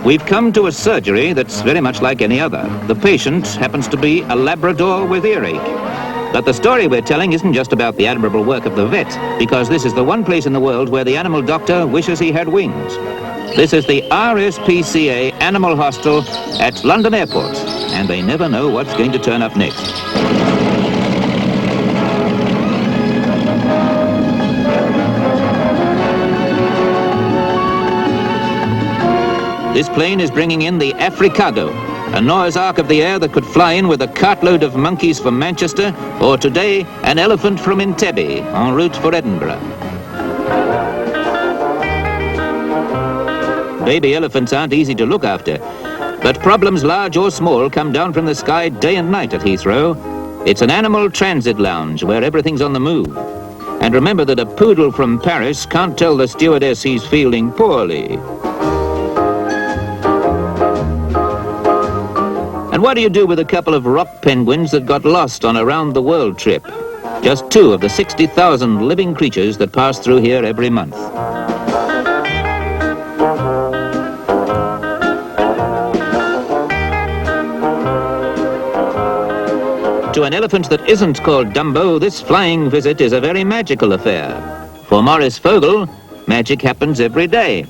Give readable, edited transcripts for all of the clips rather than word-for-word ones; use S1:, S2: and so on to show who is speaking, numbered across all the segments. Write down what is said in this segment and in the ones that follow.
S1: We've come to a surgery that's very much like any other. The patient happens to be a Labrador with earache. But the story we're telling isn't just about the admirable work of the vet, because this is the one place in the world where the animal doctor wishes he had wings. This is the RSPCA Animal Hostel at London Airport, and they never know what's going to turn up next. This plane is bringing in the Africago, a Noah's Ark of the air that could fly in with a cartload of monkeys from Manchester, or today, an elephant from Entebbe, en route for Edinburgh. Baby elephants aren't easy to look after, but problems large or small come down from the sky day and night at Heathrow. It's an animal transit lounge where everything's on the move. And remember that a poodle from Paris can't tell the stewardess he's feeling poorly. And what do you do with a couple of rock penguins that got lost on a round-the-world trip? Just 2 of the 60,000 living creatures that pass through here every month. To an elephant that isn't called Dumbo, this flying visit is a very magical affair. For Maurice Vogel, magic happens every day.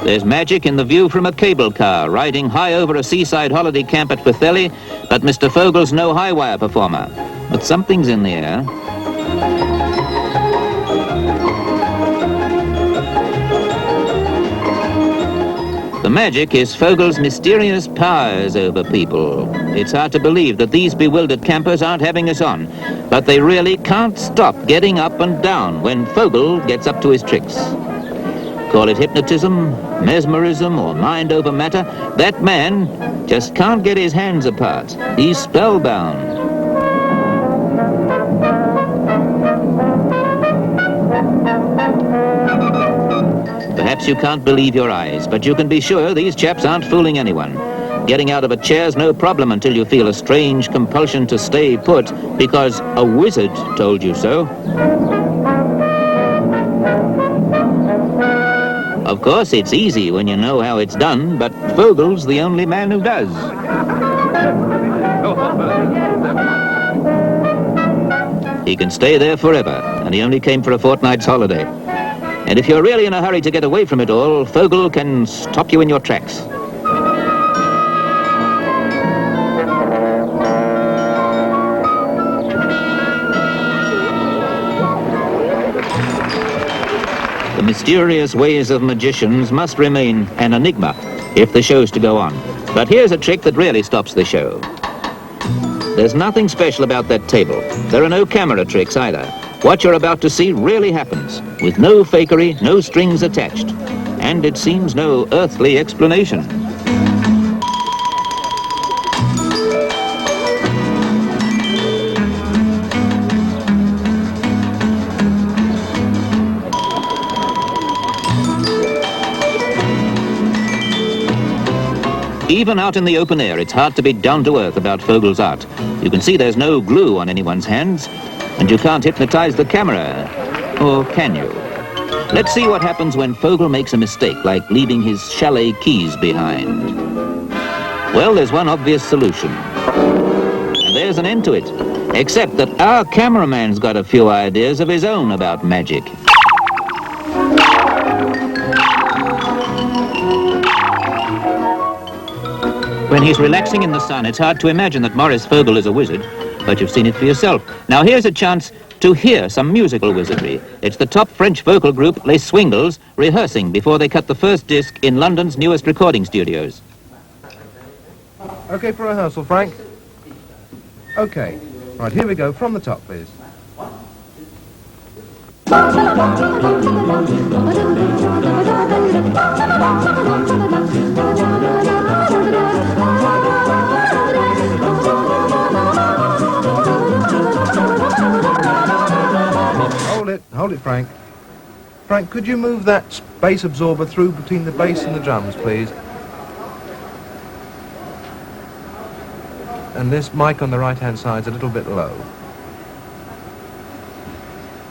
S1: There's magic in the view from a cable car riding high over a seaside holiday camp at Pathe, but Mr. Vogel's no high-wire performer. But something's in the air. The magic is Vogel's mysterious powers over people. It's hard to believe that these bewildered campers aren't having us on, but they really can't stop getting up and down when Vogel gets up to his tricks. Call it hypnotism, mesmerism, or mind over matter, that man just can't get his hands apart. He's spellbound. Perhaps you can't believe your eyes, but you can be sure these chaps aren't fooling anyone. Getting out of a chair's no problem until you feel a strange compulsion to stay put because a wizard told you so. Of course, it's easy when you know how it's done, but Vogel's the only man who does. He can stay there forever, and he only came for a fortnight's holiday. And if you're really in a hurry to get away from it all, Vogel can stop you in your tracks. The mysterious ways of magicians must remain an enigma if the show's to go on. But here's a trick that really stops the show. There's nothing special about that table. There are no camera tricks either. What you're about to see really happens, with no fakery, no strings attached. And it seems no earthly explanation. Even out in the open air, it's hard to be down to earth about Vogel's art. You can see there's no glue on anyone's hands, and you can't hypnotize the camera. Or can you? Let's see what happens when Vogel makes a mistake, like leaving his chalet keys behind. Well, there's one obvious solution. And there's an end to it. Except that our cameraman's got a few ideas of his own about magic. When he's relaxing in the sun, it's hard to imagine that Maurice Vogel is a wizard, but you've seen it for yourself. Now here's a chance to hear some musical wizardry. It's the top French vocal group Les Swingles rehearsing before they cut the first disc in London's newest recording studios.
S2: Okay for rehearsal, Frank? Okay. Right, here we go. From the top, please. Hold it, Frank. Frank, could you move that bass absorber through between the bass and the drums, please? And this mic on the right-hand side's a little bit low.